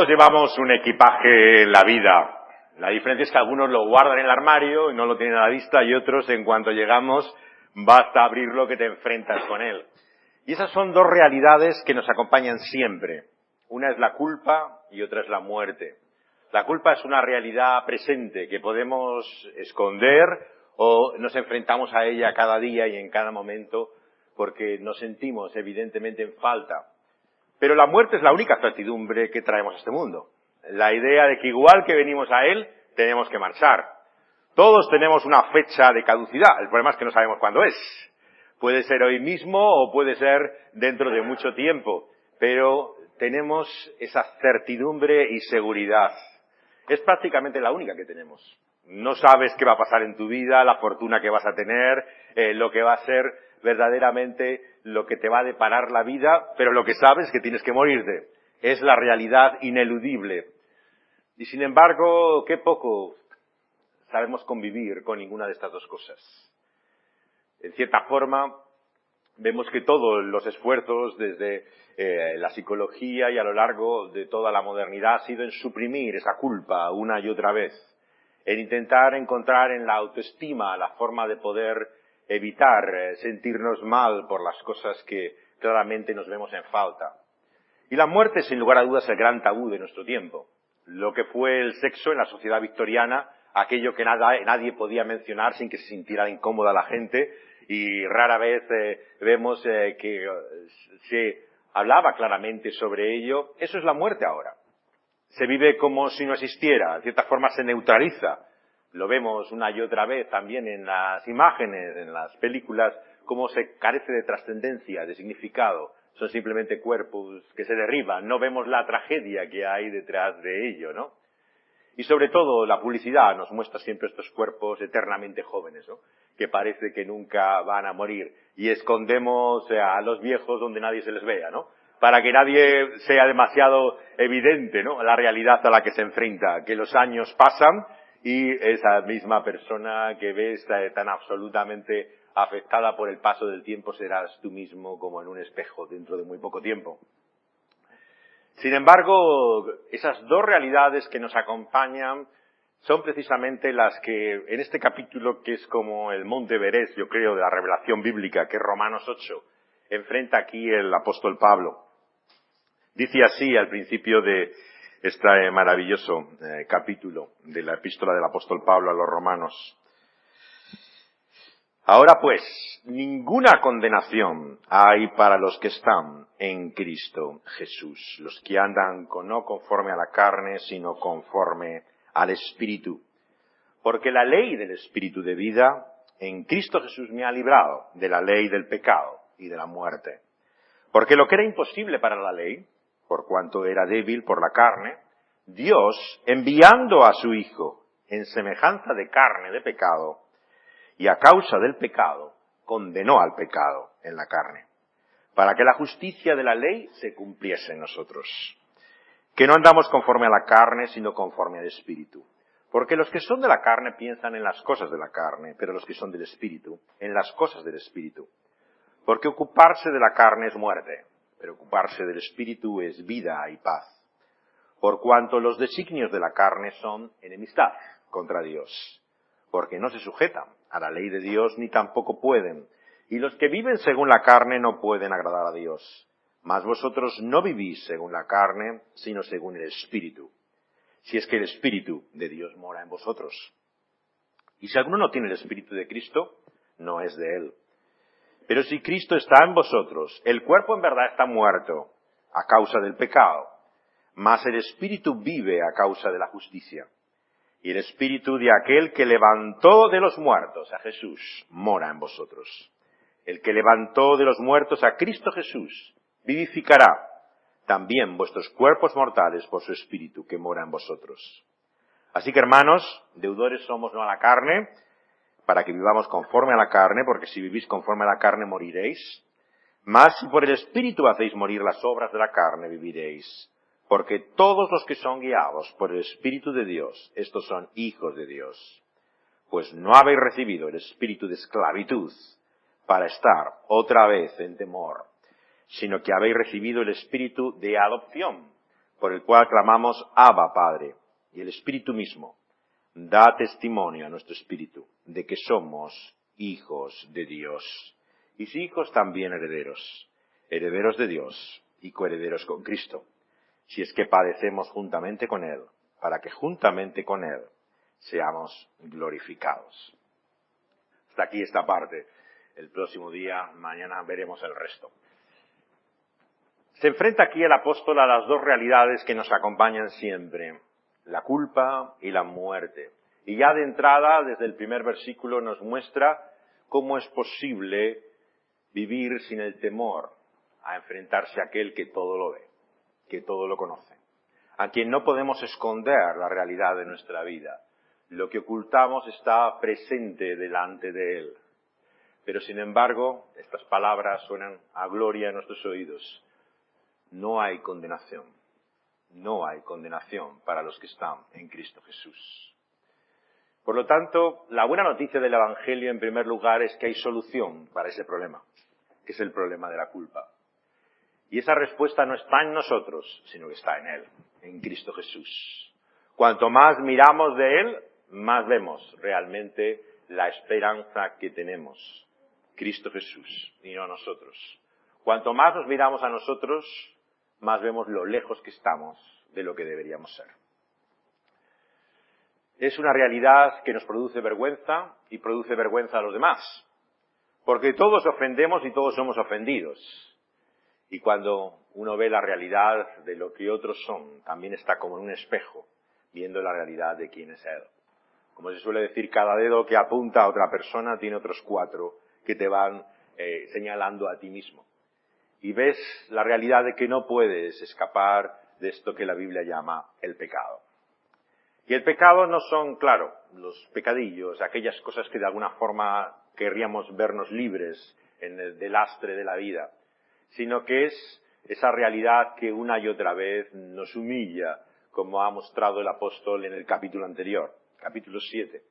Todos llevamos un equipaje en la vida. La diferencia es que algunos lo guardan en el armario y no lo tienen a la vista, y otros, en cuanto llegamos, basta abrirlo que te enfrentas con él. Y esas son dos realidades que nos acompañan siempre. Una es la culpa y otra es la muerte. La culpa es una realidad presente que podemos esconder o nos enfrentamos a ella cada día y en cada momento porque nos sentimos evidentemente en falta. Pero la muerte es la única certidumbre que traemos a este mundo. La idea de que igual que venimos a él, tenemos que marchar. Todos tenemos una fecha de caducidad. El problema es que no sabemos cuándo es. Puede ser hoy mismo o puede ser dentro de mucho tiempo. Pero tenemos esa certidumbre y seguridad. Es prácticamente la única que tenemos. No sabes qué va a pasar en tu vida, la fortuna que vas a tener, lo que va a ser verdaderamente lo que te va a deparar la vida, pero lo que sabes es que tienes que morirte. Es la realidad ineludible. Y sin embargo, qué poco sabemos convivir con ninguna de estas dos cosas. En cierta forma, vemos que todos los esfuerzos desde la psicología y a lo largo de toda la modernidad ha sido en suprimir esa culpa una y otra vez, en intentar encontrar en la autoestima la forma de poder evitar sentirnos mal por las cosas que claramente nos vemos en falta. Y la muerte, sin lugar a dudas, es el gran tabú de nuestro tiempo. Lo que fue el sexo en la sociedad victoriana, aquello que nadie podía mencionar sin que se sintiera incómoda la gente, y rara vez vemos que se hablaba claramente sobre ello. Eso es la muerte ahora. Se vive como si no existiera, de cierta forma se neutraliza. Lo vemos una y otra vez también en las imágenes, en las películas, cómo se carece de trascendencia, de significado. Son simplemente cuerpos que se derriban, no vemos la tragedia que hay detrás de ello, ¿no? Y sobre todo la publicidad nos muestra siempre estos cuerpos eternamente jóvenes, ¿no? Que parece que nunca van a morir. Y escondemos a los viejos donde nadie se les vea, ¿no? Para que nadie sea demasiado evidente, ¿no? La realidad a la que se enfrenta, que los años pasan y esa misma persona que ves tan absolutamente afectada por el paso del tiempo serás tú mismo como en un espejo dentro de muy poco tiempo. Sin embargo, esas dos realidades que nos acompañan son precisamente las que en este capítulo, que es como el Monte Everest, yo creo, de la revelación bíblica, que es Romanos 8, enfrenta aquí el apóstol Pablo. Dice así al principio de este maravilloso capítulo de la epístola del apóstol Pablo a los romanos. Ahora pues, ninguna condenación hay para los que están en Cristo Jesús, los que andan no conforme a la carne, sino conforme al Espíritu. Porque la ley del Espíritu de vida en Cristo Jesús me ha librado de la ley del pecado y de la muerte. Porque lo que era imposible para la ley, por cuanto era débil por la carne, Dios, enviando a su Hijo en semejanza de carne de pecado, y a causa del pecado, condenó al pecado en la carne, para que la justicia de la ley se cumpliese en nosotros. Que no andamos conforme a la carne, sino conforme al Espíritu. Porque los que son de la carne piensan en las cosas de la carne, pero los que son del Espíritu, en las cosas del Espíritu. Porque ocuparse de la carne es muerte, pero ocuparse del Espíritu es vida y paz. Por cuanto los designios de la carne son enemistad contra Dios, porque no se sujetan a la ley de Dios ni tampoco pueden, y los que viven según la carne no pueden agradar a Dios. Mas vosotros no vivís según la carne, sino según el Espíritu, si es que el Espíritu de Dios mora en vosotros. Y si alguno no tiene el Espíritu de Cristo, no es de él. Pero si Cristo está en vosotros, el cuerpo en verdad está muerto a causa del pecado, mas el Espíritu vive a causa de la justicia. Y el Espíritu de aquel que levantó de los muertos a Jesús mora en vosotros. El que levantó de los muertos a Cristo Jesús vivificará también vuestros cuerpos mortales por su Espíritu que mora en vosotros. Así que, hermanos, deudores somos no a la carne, para que vivamos conforme a la carne, porque si vivís conforme a la carne moriréis. Mas si por el Espíritu hacéis morir las obras de la carne, viviréis. Porque todos los que son guiados por el Espíritu de Dios, estos son hijos de Dios. Pues no habéis recibido el espíritu de esclavitud para estar otra vez en temor, sino que habéis recibido el espíritu de adopción, por el cual clamamos Abba, Padre, y el Espíritu mismo da testimonio a nuestro espíritu de que somos hijos de Dios. Y si hijos, también herederos, herederos de Dios y coherederos con Cristo, si es que padecemos juntamente con Él, para que juntamente con Él seamos glorificados. Hasta aquí esta parte. El próximo día, mañana, veremos el resto. Se enfrenta aquí el apóstol a las dos realidades que nos acompañan siempre, la culpa y la muerte. Y ya de entrada, desde el primer versículo, nos muestra cómo es posible vivir sin el temor a enfrentarse a aquel que todo lo ve, que todo lo conoce, a quien no podemos esconder la realidad de nuestra vida. Lo que ocultamos está presente delante de Él. Pero sin embargo, estas palabras suenan a gloria en nuestros oídos. No hay condenación. No hay condenación para los que están en Cristo Jesús. Por lo tanto, la buena noticia del Evangelio, en primer lugar, es que hay solución para ese problema, que es el problema de la culpa. Y esa respuesta no está en nosotros, sino que está en Él, en Cristo Jesús. Cuanto más miramos de Él, más vemos realmente la esperanza que tenemos. Cristo Jesús, y no nosotros. Cuanto más nos miramos a nosotros, más vemos lo lejos que estamos de lo que deberíamos ser. Es una realidad que nos produce vergüenza y produce vergüenza a los demás, porque todos ofendemos y todos somos ofendidos. Y cuando uno ve la realidad de lo que otros son, también está como en un espejo, viendo la realidad de quién es Él. Como se suele decir, cada dedo que apunta a otra persona tiene otros 4 que te van señalando a ti mismo. Y ves la realidad de que no puedes escapar de esto que la Biblia llama el pecado. Y el pecado no son, claro, los pecadillos, aquellas cosas que de alguna forma querríamos vernos libres en el lastre de la vida, sino que es esa realidad que una y otra vez nos humilla, como ha mostrado el apóstol en el capítulo anterior, capítulo 7.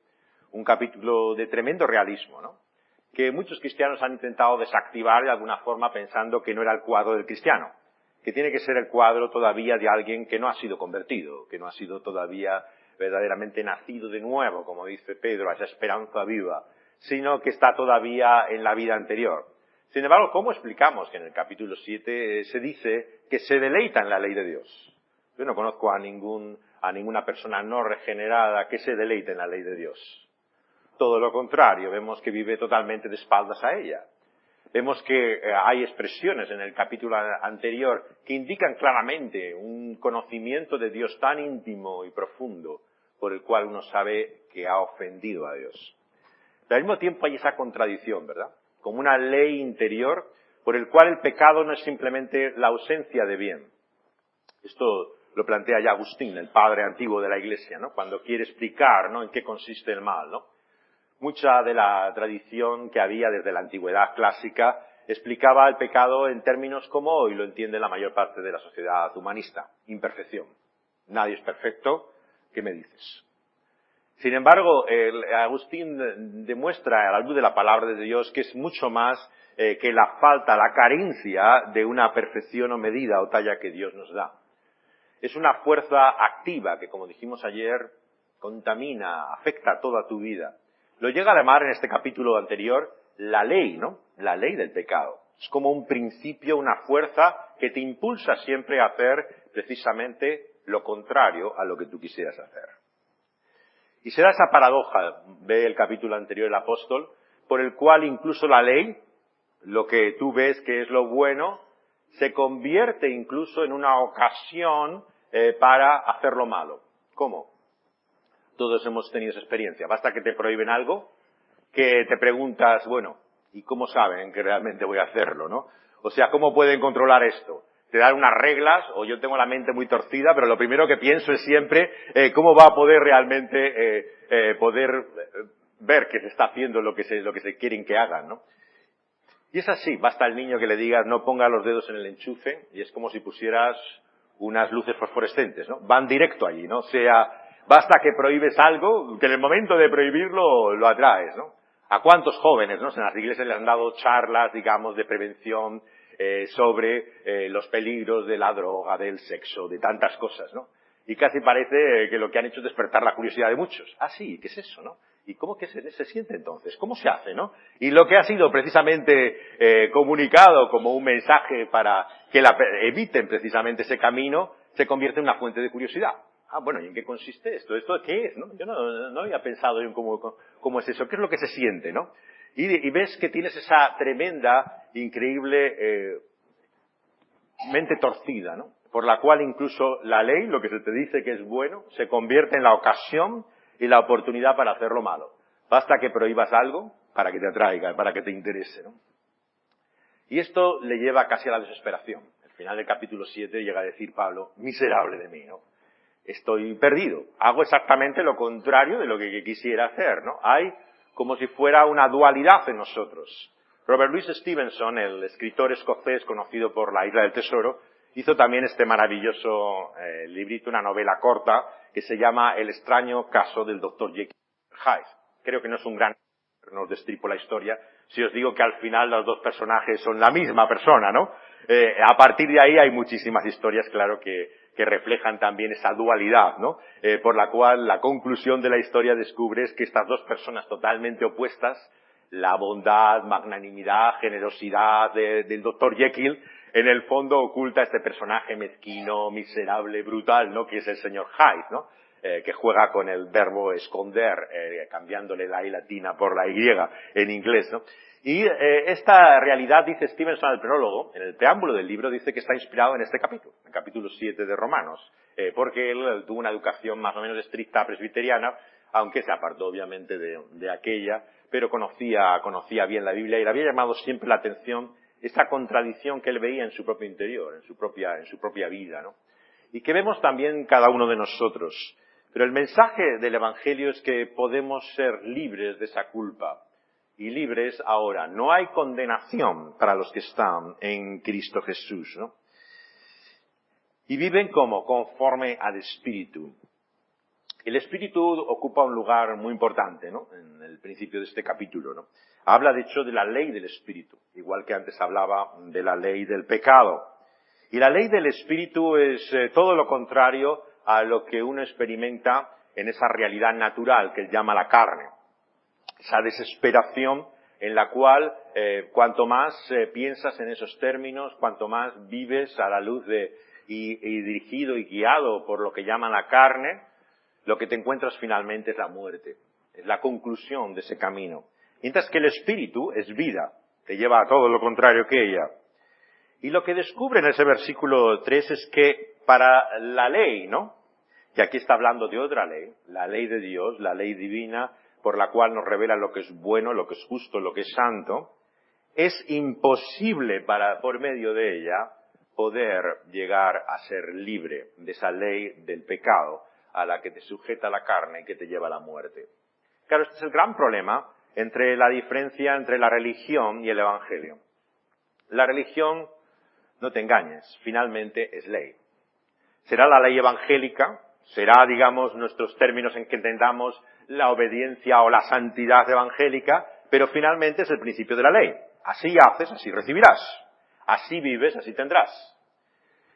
Un capítulo de tremendo realismo, ¿no? Que muchos cristianos han intentado desactivar de alguna forma pensando que no era el cuadro del cristiano, que tiene que ser el cuadro todavía de alguien que no ha sido convertido, que no ha sido todavía verdaderamente nacido de nuevo, como dice Pedro, a esa esperanza viva, sino que está todavía en la vida anterior. Sin embargo, ¿cómo explicamos que en el capítulo 7 se dice que se deleita en la ley de Dios? Yo no conozco a ninguna persona no regenerada que se deleite en la ley de Dios. Todo lo contrario, vemos que vive totalmente de espaldas a ella. Vemos que hay expresiones en el capítulo anterior que indican claramente un conocimiento de Dios tan íntimo y profundo por el cual uno sabe que ha ofendido a Dios. Pero al mismo tiempo hay esa contradicción, ¿verdad? Como una ley interior por el cual el pecado no es simplemente la ausencia de bien. Esto lo plantea ya Agustín, el padre antiguo de la Iglesia, ¿no? Cuando quiere explicar, ¿no?, en qué consiste el mal, ¿no? Mucha de la tradición que había desde la antigüedad clásica explicaba el pecado en términos como hoy lo entiende la mayor parte de la sociedad humanista: imperfección. Nadie es perfecto, ¿qué me dices? Sin embargo, Agustín demuestra a la luz de la palabra de Dios que es mucho más que la falta, la carencia de una perfección o medida o talla que Dios nos da. Es una fuerza activa que, como dijimos ayer, contamina, afecta toda tu vida. Lo llega a llamar en este capítulo anterior la ley, ¿no? La ley del pecado. Es como un principio, una fuerza que te impulsa siempre a hacer precisamente lo contrario a lo que tú quisieras hacer. Y se da esa paradoja, ve el capítulo anterior el apóstol, por el cual incluso la ley, lo que tú ves que es lo bueno, se convierte incluso en una ocasión para hacer lo malo. ¿Cómo? Todos hemos tenido esa experiencia. Basta que te prohíben algo, que te preguntas, bueno, ¿y cómo saben que realmente voy a hacerlo, no? O sea, ¿cómo pueden controlar esto? Te dan unas reglas, o yo tengo la mente muy torcida, pero lo primero que pienso es siempre cómo va a poder realmente ver que se está haciendo lo que se quieren que hagan, ¿no? Y es así, basta al niño que le digas no ponga los dedos en el enchufe, y es como si pusieras unas luces fosforescentes, ¿no? Van directo allí, ¿no? O sea, basta que prohíbes algo, que en el momento de prohibirlo lo atraes, ¿no? ¿A cuántos jóvenes, no? En las iglesias les han dado charlas, digamos, de prevención sobre los peligros de la droga, del sexo, de tantas cosas, ¿no? Y casi parece que lo que han hecho es despertar la curiosidad de muchos. Ah, sí, ¿qué es eso, no? ¿Y cómo que se siente entonces? ¿Cómo se hace, no? Y lo que ha sido precisamente comunicado como un mensaje para que eviten precisamente ese camino, se convierte en una fuente de curiosidad. Ah, bueno, ¿y en qué consiste esto? ¿Esto qué es, no? Yo no había pensado en cómo es eso. ¿Qué es lo que se siente, no? Y ves que tienes esa tremenda, increíble mente torcida, ¿no? Por la cual incluso la ley, lo que se te dice que es bueno, se convierte en la ocasión y la oportunidad para hacer lo malo. Basta que prohíbas algo para que te atraiga, para que te interese, ¿no? Y esto le lleva casi a la desesperación. Al final del capítulo 7 llega a decir Pablo, miserable de mí, ¿no? Estoy perdido. Hago exactamente lo contrario de lo que quisiera hacer, ¿no? Hay como si fuera una dualidad en nosotros. Robert Louis Stevenson, el escritor escocés conocido por La Isla del Tesoro, hizo también este maravilloso librito, una novela corta, que se llama El extraño caso del Dr. Jekyll y Hyde. Creo que no es un gran... no os destripo la historia, si os digo que al final los dos personajes son la misma persona, ¿no? A partir de ahí hay muchísimas historias, claro, que reflejan también esa dualidad, ¿no? Por la cual la conclusión de la historia descubres que estas dos personas totalmente opuestas, la bondad, magnanimidad, generosidad del Dr. Jekyll, en el fondo oculta este personaje mezquino, miserable, brutal, ¿no? Que es el señor Hyde, ¿no? Que juega con el verbo esconder, cambiándole la I latina por la Y en inglés, ¿no? Y esta realidad, dice Stevenson en el prólogo, en el preámbulo del libro, dice que está inspirado en este capítulo, el capítulo 7 de Romanos, porque él tuvo una educación más o menos estricta presbiteriana, aunque se apartó obviamente de aquella, pero conocía bien la Biblia y le había llamado siempre la atención esta contradicción que él veía en su propio interior, en su propia vida, ¿no? Y que vemos también cada uno de nosotros. Pero el mensaje del Evangelio es que podemos ser libres de esa culpa. Y libres ahora. No hay condenación para los que están en Cristo Jesús, ¿no? Y viven como conforme al Espíritu. El Espíritu ocupa un lugar muy importante, ¿no? En el principio de este capítulo, ¿no? Habla, de hecho, de la ley del Espíritu, igual que antes hablaba de la ley del pecado. Y la ley del Espíritu es todo lo contrario a lo que uno experimenta en esa realidad natural que él llama la carne. Esa desesperación en la cual cuanto más piensas en esos términos, cuanto más vives a la luz y dirigido y guiado por lo que llaman la carne, lo que te encuentras finalmente es la muerte. Es la conclusión de ese camino. Mientras que el Espíritu es vida, te lleva a todo lo contrario que ella. Y lo que descubre en ese versículo 3 es que para la ley, ¿no? Y aquí está hablando de otra ley, la ley de Dios, la ley divina, por la cual nos revela lo que es bueno, lo que es justo, lo que es santo, es imposible por medio de ella poder llegar a ser libre de esa ley del pecado a la que te sujeta la carne y que te lleva a la muerte. Claro, este es el gran problema entre la diferencia entre la religión y el Evangelio. La religión, no te engañes, finalmente es ley. Será la ley evangélica, será, digamos, nuestros términos en que entendamos la obediencia o la santidad evangélica, pero finalmente es el principio de la ley. Así haces, así recibirás. Así vives, así tendrás.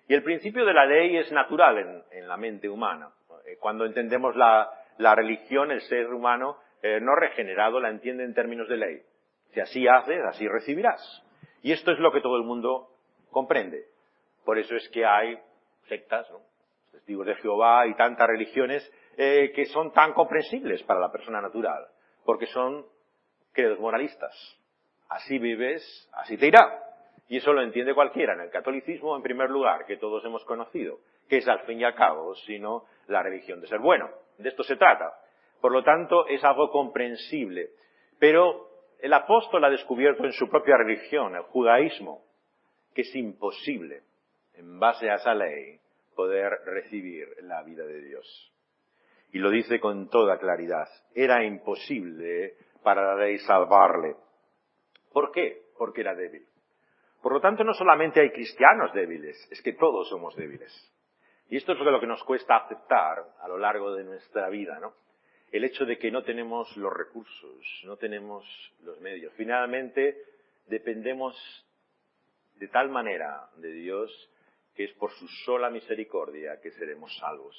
Y el principio de la ley es natural en la mente humana. Cuando entendemos la religión, el ser humano no regenerado la entiende en términos de ley. Si así haces, así recibirás. Y esto es lo que todo el mundo comprende. Por eso es que hay sectas, ¿no? Testigos de Jehová y tantas religiones que son tan comprensibles para la persona natural, porque son credos moralistas. Así vives, así te irá. Y eso lo entiende cualquiera. En el catolicismo, en primer lugar, que todos hemos conocido, que es al fin y al cabo, sino la religión de ser bueno. De esto se trata. Por lo tanto, es algo comprensible. Pero el apóstol ha descubierto en su propia religión, el judaísmo, que es imposible, en base a esa ley, poder recibir la vida de Dios. Y lo dice con toda claridad. Era imposible para la ley salvarle. ¿Por qué? Porque era débil. Por lo tanto, no solamente hay cristianos débiles, es que todos somos débiles. Y esto es lo que nos cuesta aceptar a lo largo de nuestra vida, ¿no? El hecho de que no tenemos los recursos, no tenemos los medios. Finalmente, dependemos de tal manera de Dios que es por su sola misericordia que seremos salvos.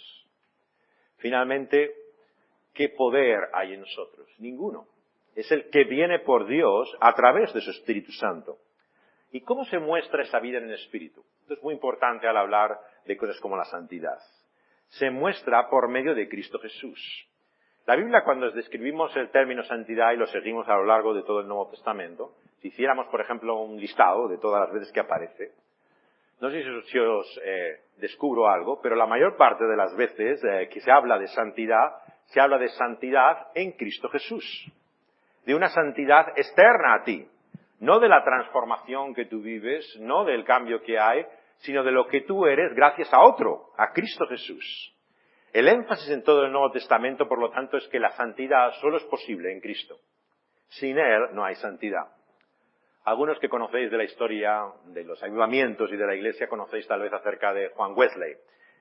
Finalmente, ¿qué poder hay en nosotros? Ninguno. Es el que viene por Dios a través de su Espíritu Santo. ¿Y cómo se muestra esa vida en el Espíritu? Esto es muy importante al hablar de cosas como la santidad. Se muestra por medio de Cristo Jesús. La Biblia, cuando describimos el término santidad y lo seguimos a lo largo de todo el Nuevo Testamento, si hiciéramos, por ejemplo, un listado de todas las veces que aparece, no sé si os descubro algo, pero la mayor parte de las veces que se habla de santidad en Cristo Jesús. De una santidad externa a ti. No de la transformación que tú vives, no del cambio que hay, sino de lo que tú eres gracias a otro, a Cristo Jesús. El énfasis en todo el Nuevo Testamento, por lo tanto, es que la santidad solo es posible en Cristo. Sin Él no hay santidad. Algunos que conocéis de la historia de los avivamientos y de la Iglesia conocéis tal vez acerca de Juan Wesley,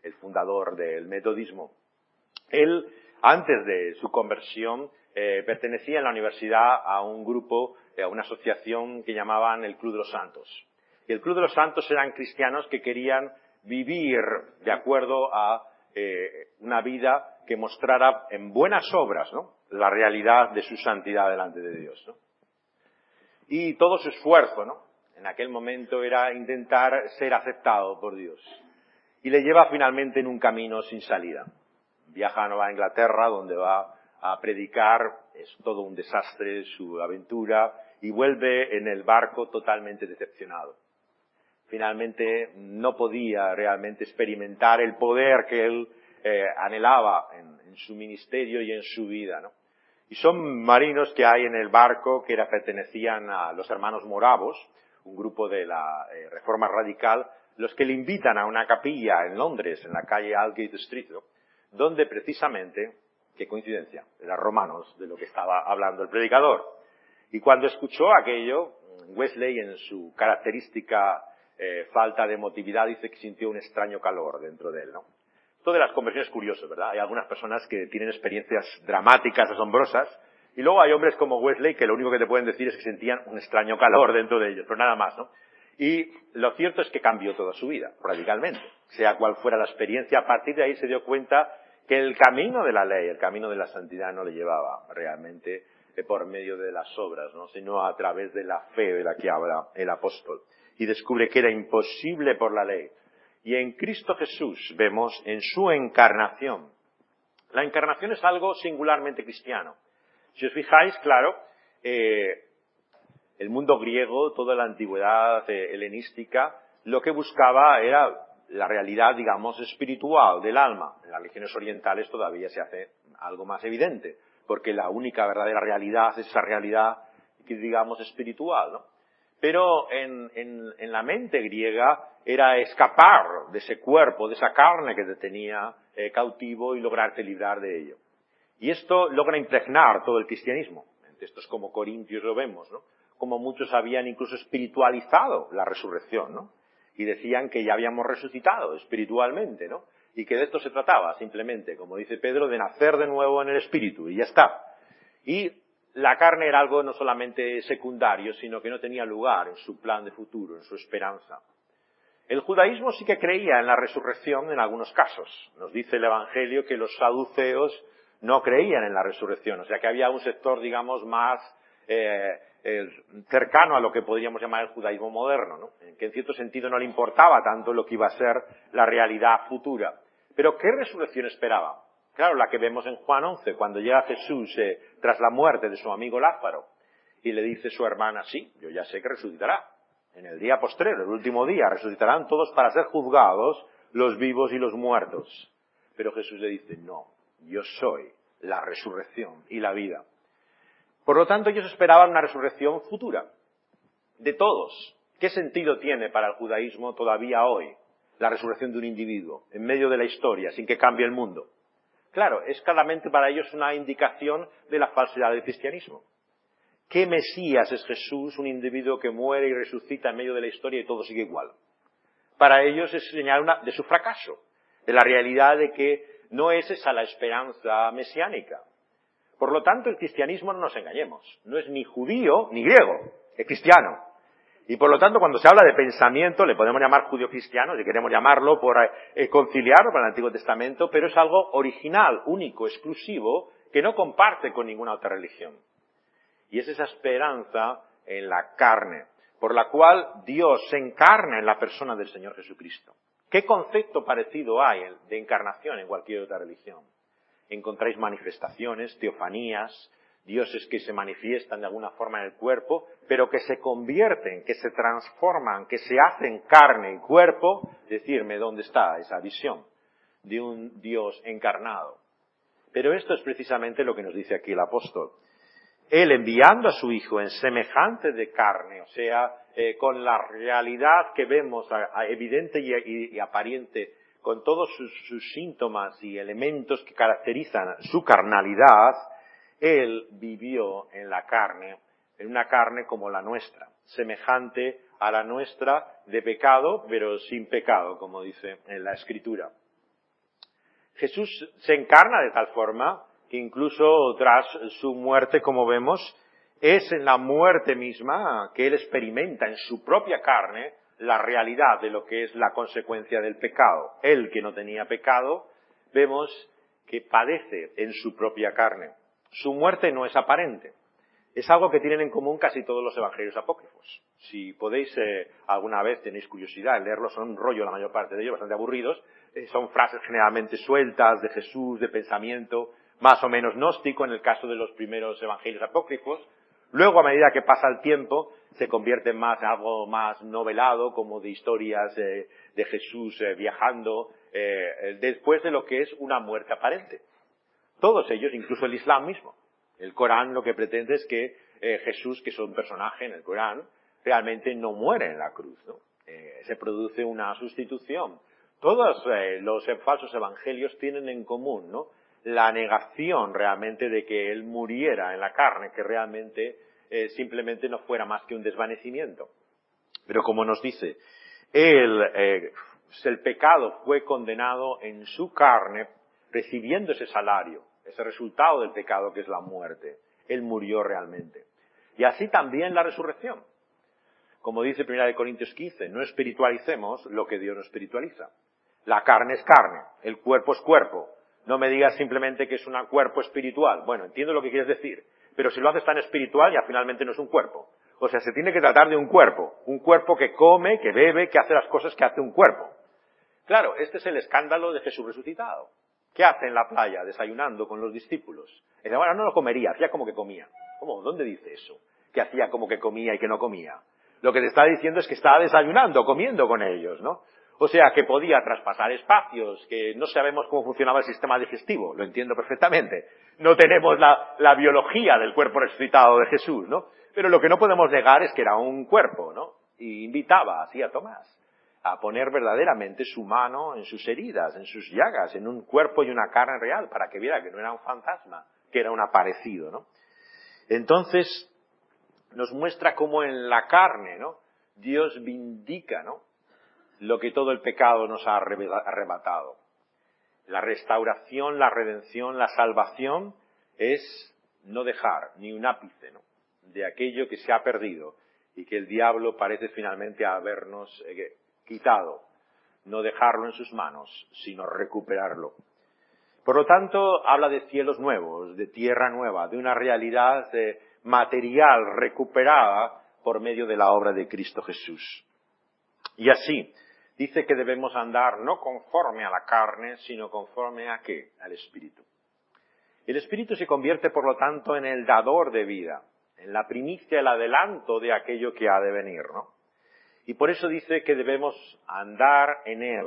el fundador del metodismo. Él, antes de su conversión, pertenecía en la universidad a un grupo, a una asociación que llamaban el Club de los Santos. Y el Club de los Santos eran cristianos que querían vivir de acuerdo a una vida que mostrara en buenas obras, ¿no?, la realidad de su santidad delante de Dios, ¿no? Y todo su esfuerzo, ¿no?, en aquel momento era intentar ser aceptado por Dios. Y le lleva finalmente en un camino sin salida. Viaja a Nueva Inglaterra, donde va a predicar, es todo un desastre su aventura, y vuelve en el barco totalmente decepcionado. Finalmente no podía realmente experimentar el poder que él anhelaba en su ministerio y en su vida, ¿no? Y son marinos que hay en el barco que pertenecían a los hermanos moravos, un grupo de la Reforma Radical, los que le invitan a una capilla en Londres, en la calle Aldgate Street, ¿no?, donde precisamente, qué coincidencia, eran romanos de lo que estaba hablando el predicador. Y cuando escuchó aquello, Wesley, en su característica falta de emotividad, dice que sintió un extraño calor dentro de él, ¿no? Esto de las conversiones es curioso, ¿verdad? Hay algunas personas que tienen experiencias dramáticas, asombrosas, y luego hay hombres como Wesley que lo único que te pueden decir es que sentían un extraño calor dentro de ellos, pero nada más, ¿no? Y lo cierto es que cambió toda su vida, radicalmente. Sea cual fuera la experiencia, a partir de ahí se dio cuenta que el camino de la ley, el camino de la santidad no le llevaba realmente por medio de las obras, ¿no?, sino a través de la fe de la que habla el apóstol. Y descubre que era imposible por la ley. Y en Cristo Jesús vemos en su encarnación. La encarnación es algo singularmente cristiano. Si os fijáis, claro, el mundo griego, toda la antigüedad helenística, lo que buscaba era la realidad, digamos, espiritual del alma. En las religiones orientales todavía se hace algo más evidente, porque la única verdadera realidad es esa realidad, que digamos, espiritual, ¿no? Pero en la mente griega era escapar de ese cuerpo, de esa carne que te tenía cautivo y lograrte librar de ello. Y esto logra impregnar todo el cristianismo. En textos como Corintios lo vemos, ¿no?, como muchos habían incluso espiritualizado la resurrección, ¿no?, y decían que ya habíamos resucitado espiritualmente, ¿no?, y que de esto se trataba simplemente, como dice Pedro, de nacer de nuevo en el espíritu, y ya está. Y la carne era algo no solamente secundario, sino que no tenía lugar en su plan de futuro, en su esperanza. El judaísmo sí que creía en la resurrección en algunos casos. Nos dice el Evangelio que los saduceos no creían en la resurrección, o sea que había un sector, digamos, más cercano a lo que podríamos llamar el judaísmo moderno, ¿no?, en que en cierto sentido no le importaba tanto lo que iba a ser la realidad futura. Pero ¿qué resurrección esperaba? Claro, la que vemos en Juan 11, cuando llega Jesús tras la muerte de su amigo Lázaro, y le dice su hermana, sí, yo ya sé que resucitará. En el día postrero, el último día, resucitarán todos para ser juzgados, los vivos y los muertos. Pero Jesús le dice, no, yo soy la resurrección y la vida. Por lo tanto, ellos esperaban una resurrección futura, de todos. ¿Qué sentido tiene para el judaísmo todavía hoy la resurrección de un individuo, en medio de la historia, sin que cambie el mundo? Claro, es claramente para ellos una indicación de la falsedad del cristianismo. ¿Qué Mesías es Jesús, un individuo que muere y resucita en medio de la historia y todo sigue igual? Para ellos es señal de su fracaso, de la realidad de que no es esa la esperanza mesiánica. Por lo tanto, el cristianismo, no nos engañemos, no es ni judío ni griego, es cristiano. Y por lo tanto, cuando se habla de pensamiento, le podemos llamar judío-cristiano, si queremos llamarlo, por conciliarlo con el Antiguo Testamento, pero es algo original, único, exclusivo, que no comparte con ninguna otra religión. Y es esa esperanza en la carne, por la cual Dios se encarna en la persona del Señor Jesucristo. ¿Qué concepto parecido hay de encarnación en cualquier otra religión? Encontráis manifestaciones, teofanías, dioses que se manifiestan de alguna forma en el cuerpo, pero que se convierten, que se transforman, que se hacen carne y cuerpo. Decirme dónde está esa visión de un Dios encarnado. Pero esto es precisamente lo que nos dice aquí el apóstol. Él enviando a su Hijo en semejante de carne, o sea, con la realidad que vemos evidente y aparente, con todos sus síntomas y elementos que caracterizan su carnalidad, Él vivió en la carne, en una carne como la nuestra, semejante a la nuestra de pecado, pero sin pecado, como dice en la Escritura. Jesús se encarna de tal forma que incluso tras su muerte, como vemos, es en la muerte misma que Él experimenta en su propia carne la realidad de lo que es la consecuencia del pecado. Él, que no tenía pecado, vemos que padece en su propia carne. Su muerte no es aparente. Es algo que tienen en común casi todos los evangelios apócrifos. Si podéis, alguna vez tenéis curiosidad en leerlos, son un rollo la mayor parte de ellos, bastante aburridos. Son frases generalmente sueltas de Jesús, de pensamiento, más o menos gnóstico en el caso de los primeros evangelios apócrifos. Luego, a medida que pasa el tiempo, se convierte en algo más novelado, como de historias de Jesús viajando, después de lo que es una muerte aparente. Todos ellos, incluso el Islam mismo. El Corán lo que pretende es que Jesús, que es un personaje en el Corán, realmente no muere en la cruz, ¿no? Se produce una sustitución. Todos los falsos evangelios tienen en común, ¿no?, la negación realmente de que Él muriera en la carne, que realmente simplemente no fuera más que un desvanecimiento. Pero como nos dice, el pecado fue condenado en su carne, recibiendo ese salario, ese resultado del pecado que es la muerte. Él murió realmente. Y así también la resurrección. Como dice 1 Corintios 15, no espiritualicemos lo que Dios no espiritualiza. La carne es carne, el cuerpo es cuerpo. No me digas simplemente que es un cuerpo espiritual. Bueno, entiendo lo que quieres decir, pero si lo haces tan espiritual ya finalmente no es un cuerpo. O sea, se tiene que tratar de un cuerpo que come, que bebe, que hace las cosas que hace un cuerpo. Claro, este es el escándalo de Jesús resucitado. ¿Qué hace en la playa desayunando con los discípulos? Dice, bueno, no lo comería, hacía como que comía. ¿Cómo? ¿Dónde dice eso? Que hacía como que comía y que no comía. Lo que te está diciendo es que estaba desayunando, comiendo con ellos, ¿no? O sea, que podía traspasar espacios, que no sabemos cómo funcionaba el sistema digestivo, lo entiendo perfectamente. No tenemos la biología del cuerpo resucitado de Jesús, ¿no? Pero lo que no podemos negar es que era un cuerpo, ¿no? Y invitaba así a Tomás a poner verdaderamente su mano en sus heridas, en sus llagas, en un cuerpo y una carne real, para que viera que no era un fantasma, que era un aparecido, ¿no? Entonces, nos muestra cómo en la carne, ¿no?, Dios vindica, ¿no?, lo que todo el pecado nos ha arrebatado. La restauración, la redención, la salvación es no dejar ni un ápice, ¿no?, de aquello que se ha perdido y que el diablo parece finalmente habernos quitado. No dejarlo en sus manos, sino recuperarlo. Por lo tanto, habla de cielos nuevos, de tierra nueva, de una realidad material recuperada por medio de la obra de Cristo Jesús. Y así, dice que debemos andar no conforme a la carne, sino conforme a ¿qué? Al Espíritu. El Espíritu se convierte, por lo tanto, en el dador de vida, en la primicia, el adelanto de aquello que ha de venir, ¿no? Y por eso dice que debemos andar en Él,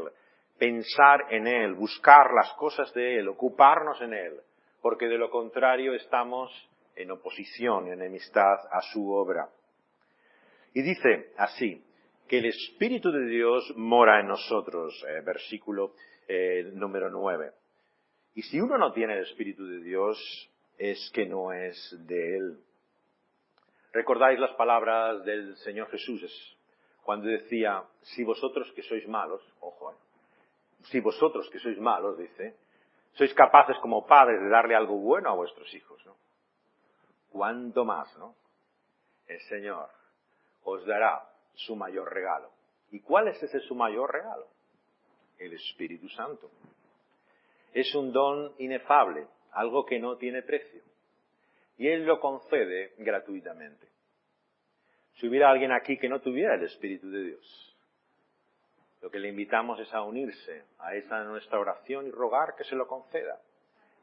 pensar en Él, buscar las cosas de Él, ocuparnos en Él, porque de lo contrario estamos en oposición, en enemistad a su obra. Y dice así, que el Espíritu de Dios mora en nosotros, versículo número 9. Y si uno no tiene el Espíritu de Dios, es que no es de Él. ¿Recordáis las palabras del Señor Jesús cuando decía, si vosotros que sois malos, ojo, si vosotros que sois malos, dice, sois capaces como padres de darle algo bueno a vuestros hijos, ¿no? ¿Cuánto más, no? El Señor os dará su mayor regalo. ¿Y cuál es ese su mayor regalo? El Espíritu Santo. Es un don inefable, algo que no tiene precio. Y Él lo concede gratuitamente. Si hubiera alguien aquí que no tuviera el Espíritu de Dios, lo que le invitamos es a unirse a esa nuestra oración y rogar que se lo conceda.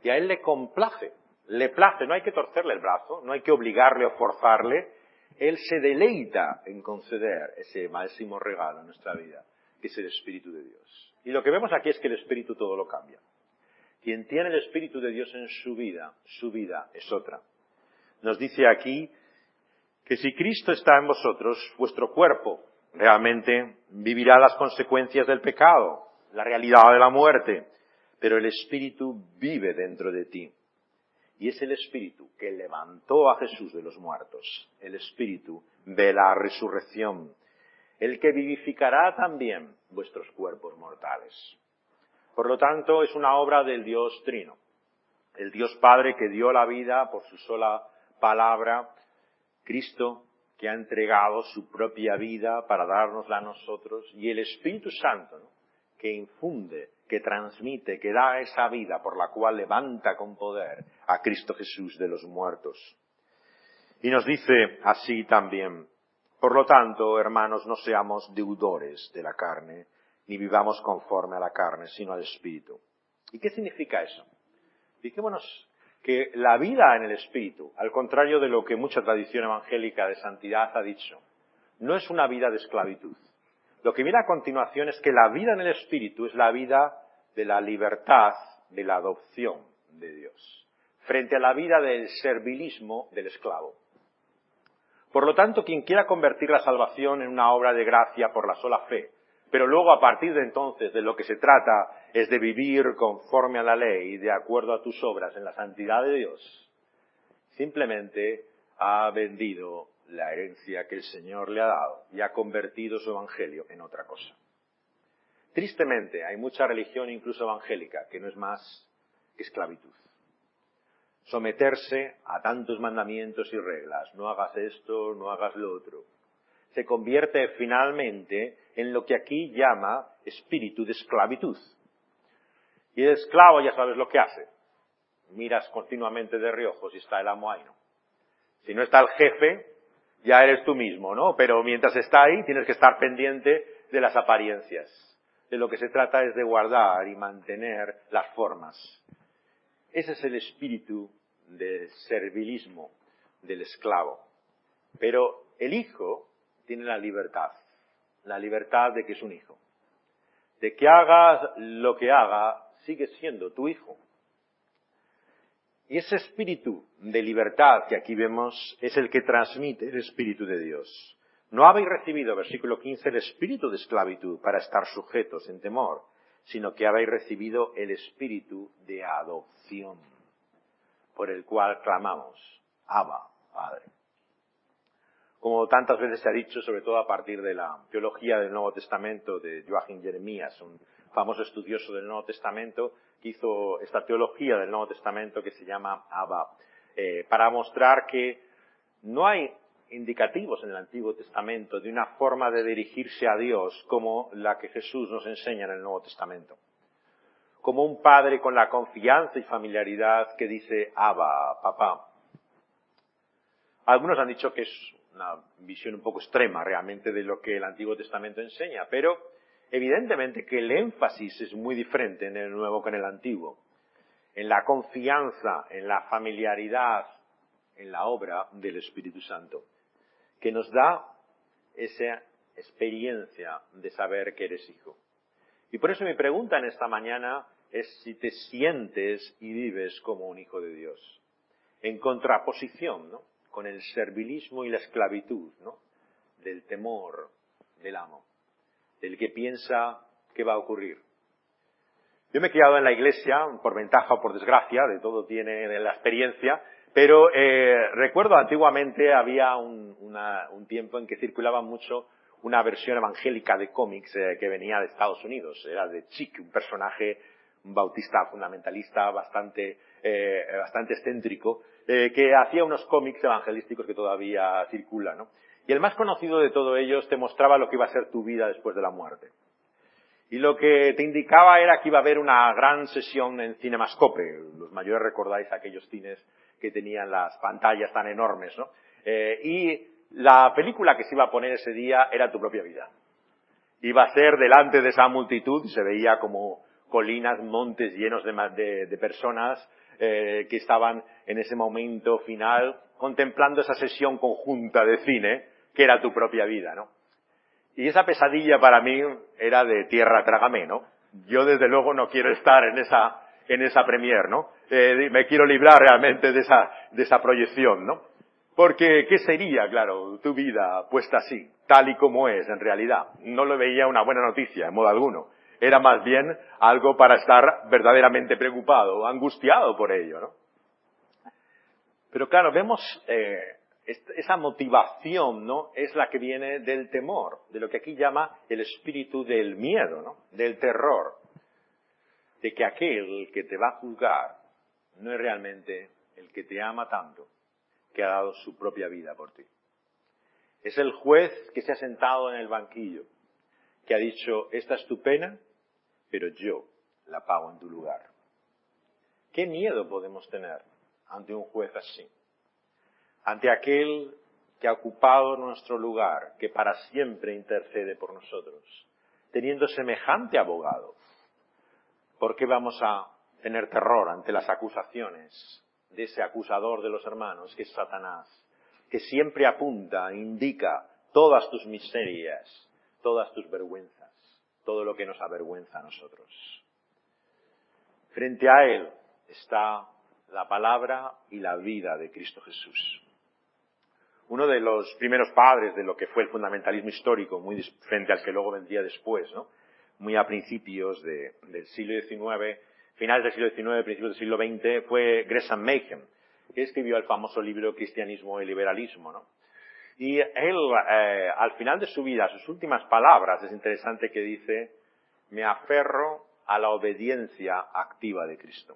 Y a Él le complace, le place, no hay que torcerle el brazo, no hay que obligarle o forzarle. Él se deleita en conceder ese máximo regalo en nuestra vida, que es el Espíritu de Dios. Y lo que vemos aquí es que el Espíritu todo lo cambia. Quien tiene el Espíritu de Dios en su vida es otra. Nos dice aquí que si Cristo está en vosotros, vuestro cuerpo realmente vivirá las consecuencias del pecado, la realidad de la muerte, pero el Espíritu vive dentro de ti. Y es el Espíritu que levantó a Jesús de los muertos, el Espíritu de la resurrección, el que vivificará también vuestros cuerpos mortales. Por lo tanto, es una obra del Dios Trino, el Dios Padre que dio la vida por su sola palabra, Cristo que ha entregado su propia vida para dárnosla a nosotros, y el Espíritu Santo, ¿no?, que infunde, que transmite, que da esa vida por la cual levanta con poder a Cristo Jesús de los muertos. Y nos dice así también: por lo tanto, hermanos, no seamos deudores de la carne, ni vivamos conforme a la carne, sino al Espíritu. ¿Y qué significa eso? Fijémonos que la vida en el Espíritu, al contrario de lo que mucha tradición evangélica de santidad ha dicho, no es una vida de esclavitud. Lo que viene a continuación es que la vida en el Espíritu es la vida de la libertad, de la adopción de Dios, frente a la vida del servilismo del esclavo. Por lo tanto, quien quiera convertir la salvación en una obra de gracia por la sola fe, pero luego a partir de entonces de lo que se trata es de vivir conforme a la ley y de acuerdo a tus obras en la santidad de Dios, simplemente ha vendido la herencia que el Señor le ha dado y ha convertido su evangelio en otra cosa. Tristemente, hay mucha religión, incluso evangélica, que no es más que esclavitud. Someterse a tantos mandamientos y reglas, no hagas esto, no hagas lo otro, se convierte finalmente en lo que aquí llama espíritu de esclavitud. Y el esclavo ya sabes lo que hace. Miras continuamente de reojo si está el amo ahí, ¿no? Si no está el jefe, ya eres tú mismo, ¿no? Pero mientras está ahí, tienes que estar pendiente de las apariencias. De lo que se trata es de guardar y mantener las formas. Ese es el espíritu del servilismo del esclavo. Pero el hijo tiene la libertad de que es un hijo. De que hagas lo que haga, sigue siendo tu hijo. Y ese espíritu de libertad que aquí vemos es el que transmite el Espíritu de Dios. No habéis recibido, versículo 15, el espíritu de esclavitud para estar sujetos en temor, sino que habéis recibido el espíritu de adopción, por el cual clamamos: Abba, Padre. Como tantas veces se ha dicho, sobre todo a partir de la teología del Nuevo Testamento de Joachim Jeremías, un famoso estudioso del Nuevo Testamento, que hizo esta teología del Nuevo Testamento que se llama Abba, para mostrar que no hay indicativos en el Antiguo Testamento de una forma de dirigirse a Dios como la que Jesús nos enseña en el Nuevo Testamento. Como un padre con la confianza y familiaridad que dice: Abba, papá. Algunos han dicho que es una visión un poco extrema realmente de lo que el Antiguo Testamento enseña, pero evidentemente que el énfasis es muy diferente en el Nuevo que en el Antiguo. En la confianza, en la familiaridad, en la obra del Espíritu Santo, que nos da esa experiencia de saber que eres hijo. Y por eso mi pregunta en esta mañana es si te sientes y vives como un hijo de Dios, en contraposición, ¿no?, con el servilismo y la esclavitud, ¿no?, del temor del amo, del que piensa qué va a ocurrir. Yo me he criado en la iglesia, por ventaja o por desgracia, de todo tiene la experiencia, pero recuerdo antiguamente había un tiempo en que circulaba mucho una versión evangélica de cómics que venía de Estados Unidos. Era de Chick, un personaje, un bautista fundamentalista bastante bastante excéntrico, que hacía unos cómics evangelísticos que todavía circulan, ¿no? Y el más conocido de todos ellos te mostraba lo que iba a ser tu vida después de la muerte. Y lo que te indicaba era que iba a haber una gran sesión en Cinemascope. Los mayores recordáis aquellos cines que tenían las pantallas tan enormes, ¿no? Y la película que se iba a poner ese día era tu propia vida. Iba a ser delante de esa multitud, y se veía como colinas, montes llenos de personas que estaban en ese momento final contemplando esa sesión conjunta de cine que era tu propia vida, ¿no? Y esa pesadilla para mí era de tierra trágame, ¿no? Yo desde luego no quiero estar en esa premier, ¿no? Me quiero librar realmente de esa proyección, ¿no? Porque, ¿qué sería, claro, tu vida puesta así, tal y como es en realidad? No lo veía una buena noticia, en modo alguno. Era más bien algo para estar verdaderamente preocupado, angustiado por ello, ¿no? Pero claro, vemos esa motivación, ¿no? Es la que viene del temor, de lo que aquí llama el espíritu del miedo, ¿no? Del terror, de que aquel que te va a juzgar no es realmente el que te ama tanto, que ha dado su propia vida por ti. Es el juez que se ha sentado en el banquillo, que ha dicho, esta es tu pena, pero yo la pago en tu lugar. ¿Qué miedo podemos tener ante un juez así? Ante aquel que ha ocupado nuestro lugar, que para siempre intercede por nosotros, teniendo semejante abogado. ¿Por qué vamos a tener terror ante las acusaciones de ese acusador de los hermanos, que es Satanás, que siempre apunta, indica todas tus miserias, todas tus vergüenzas, todo lo que nos avergüenza a nosotros? Frente a él está la palabra y la vida de Cristo Jesús. Uno de los primeros padres de lo que fue el fundamentalismo histórico, muy frente al que luego vendría después, ¿no? Muy a principios del siglo XIX, finales del siglo XIX, principios del siglo XX, fue Gresham Machen, que escribió el famoso libro Cristianismo y Liberalismo, ¿no? Y él, al final de su vida, sus últimas palabras, es interesante que dice, me aferro a la obediencia activa de Cristo.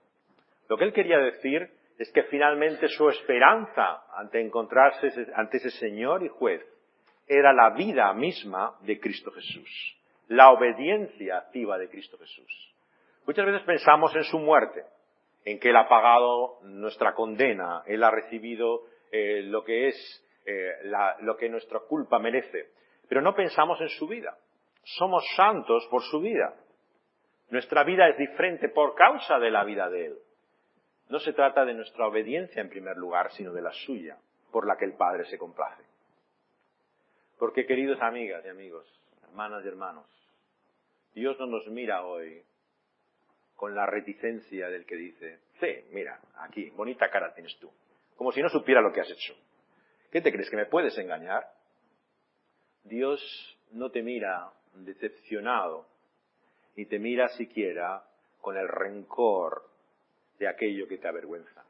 Lo que él quería decir es que finalmente su esperanza ante encontrarse ante ese Señor y juez era la vida misma de Cristo Jesús, la obediencia activa de Cristo Jesús. Muchas veces pensamos en su muerte, en que Él ha pagado nuestra condena, Él ha recibido lo que es lo que nuestra culpa merece, pero no pensamos en su vida. Somos santos por su vida. Nuestra vida es diferente por causa de la vida de Él. No se trata de nuestra obediencia en primer lugar, sino de la suya, por la que el Padre se complace. Porque, queridos amigas y amigos, hermanas y hermanos, Dios no nos mira hoy con la reticencia del que dice, sí, mira, aquí, bonita cara tienes tú, como si no supiera lo que has hecho. ¿Qué te crees, que me puedes engañar? Dios no te mira decepcionado, ni te mira siquiera con el rencor de aquello que te avergüenza.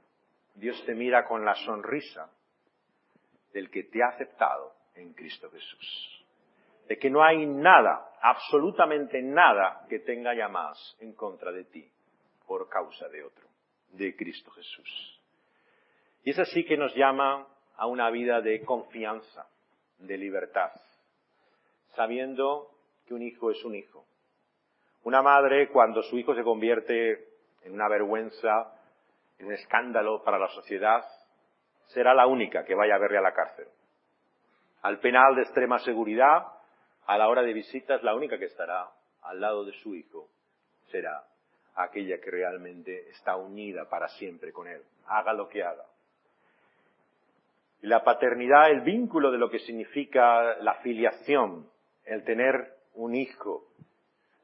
Dios te mira con la sonrisa del que te ha aceptado en Cristo Jesús. De que no hay nada, absolutamente nada, que tenga ya más en contra de ti por causa de otro, de Cristo Jesús. Y es así que nos llama a una vida de confianza, de libertad, sabiendo que un hijo es un hijo. Una madre, cuando su hijo se convierte en una vergüenza, en un escándalo para la sociedad, será la única que vaya a verle a la cárcel. Al penal de extrema seguridad, a la hora de visitas, la única que estará al lado de su hijo será aquella que realmente está unida para siempre con él, haga lo que haga. Y la paternidad, el vínculo de lo que significa la filiación, el tener un hijo,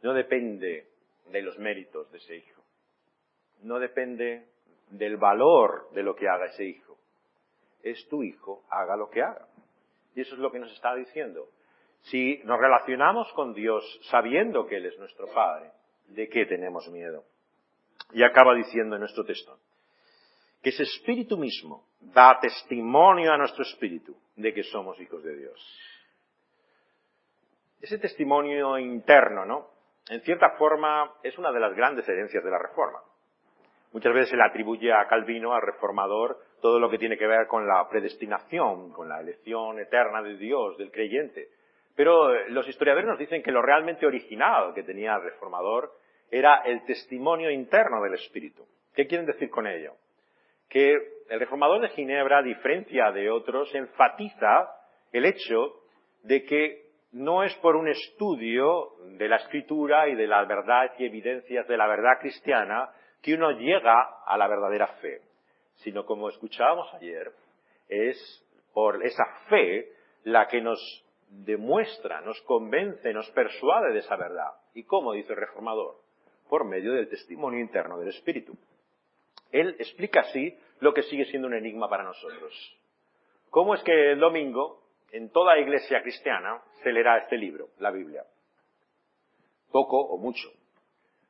no depende de los méritos de ese hijo. No depende del valor de lo que haga ese hijo. Es tu hijo, haga lo que haga. Y eso es lo que nos está diciendo. Si nos relacionamos con Dios sabiendo que Él es nuestro Padre, ¿de qué tenemos miedo? Y acaba diciendo en nuestro texto, que ese espíritu mismo da testimonio a nuestro espíritu de que somos hijos de Dios. Ese testimonio interno, ¿no? En cierta forma es una de las grandes herencias de la Reforma. Muchas veces se le atribuye a Calvino, al reformador, todo lo que tiene que ver con la predestinación, con la elección eterna de Dios, del creyente. Pero los historiadores nos dicen que lo realmente original que tenía el reformador era el testimonio interno del Espíritu. ¿Qué quieren decir con ello? Que el reformador de Ginebra, a diferencia de otros, enfatiza el hecho de que no es por un estudio de la Escritura y de la verdad y evidencias de la verdad cristiana que uno llega a la verdadera fe, sino, como escuchábamos ayer, es por esa fe la que nos demuestra, nos convence, nos persuade de esa verdad. ¿Y cómo dice el reformador? Por medio del testimonio interno del Espíritu. Él explica así lo que sigue siendo un enigma para nosotros. ¿Cómo es que el domingo, en toda iglesia cristiana, se leerá este libro, la Biblia? Poco o mucho.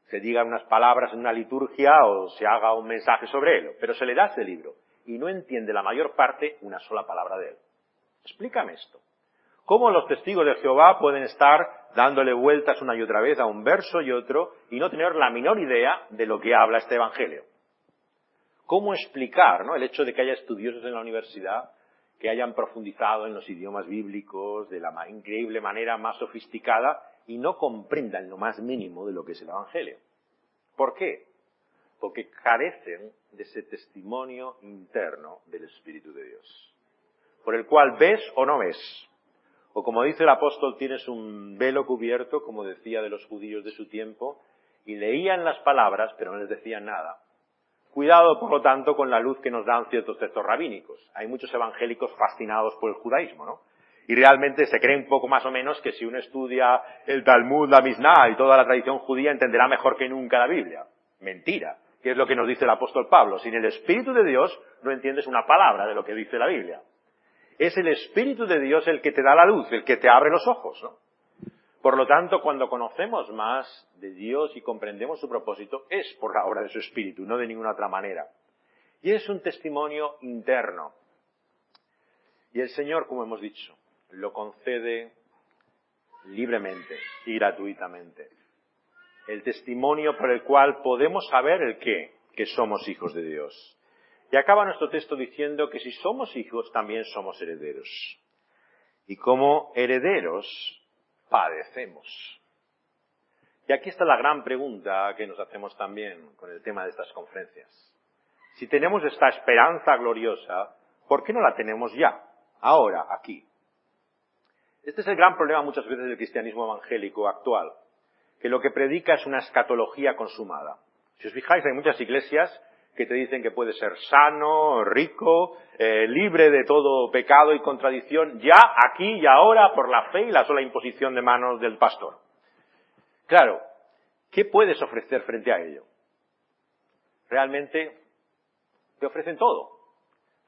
Se digan unas palabras en una liturgia o se haga un mensaje sobre él, pero se le da este libro y no entiende la mayor parte una sola palabra de él. Explícame esto. ¿Cómo los testigos de Jehová pueden estar dándole vueltas una y otra vez a un verso y otro y no tener la menor idea de lo que habla este evangelio? ¿Cómo explicar, el hecho de que haya estudiosos en la universidad que hayan profundizado en los idiomas bíblicos de la increíble manera más sofisticada y no comprendan lo más mínimo de lo que es el evangelio? ¿Por qué? Porque carecen de ese testimonio interno del Espíritu de Dios, por el cual ves o no ves. O como dice el apóstol, tienes un velo cubierto, como decía de los judíos de su tiempo, y leían las palabras, pero no les decían nada. Cuidado, por lo tanto, con la luz que nos dan ciertos textos rabínicos. Hay muchos evangélicos fascinados por el judaísmo, ¿no? Y realmente se creen poco más o menos que si uno estudia el Talmud, la Mishnah y toda la tradición judía, entenderá mejor que nunca la Biblia. Mentira. ¿Qué es lo que nos dice el apóstol Pablo? Sin el Espíritu de Dios no entiendes una palabra de lo que dice la Biblia. Es el Espíritu de Dios el que te da la luz, el que te abre los ojos, ¿no? Por lo tanto, cuando conocemos más de Dios y comprendemos su propósito, es por la obra de su Espíritu, no de ninguna otra manera. Y es un testimonio interno. Y el Señor, como hemos dicho, lo concede libremente y gratuitamente. El testimonio por el cual podemos saber el qué, que somos hijos de Dios. Y acaba nuestro texto diciendo que si somos hijos, también somos herederos. Y como herederos, padecemos. Y aquí está la gran pregunta que nos hacemos también con el tema de estas conferencias. Si tenemos esta esperanza gloriosa, ¿por qué no la tenemos ya, ahora, aquí? Este es el gran problema muchas veces del cristianismo evangélico actual, que lo que predica es una escatología consumada. Si os fijáis, hay muchas iglesias que te dicen que puedes ser sano, rico, libre de todo pecado y contradicción, ya, aquí y ahora, por la fe y la sola imposición de manos del pastor. Claro, ¿qué puedes ofrecer frente a ello? Realmente te ofrecen todo.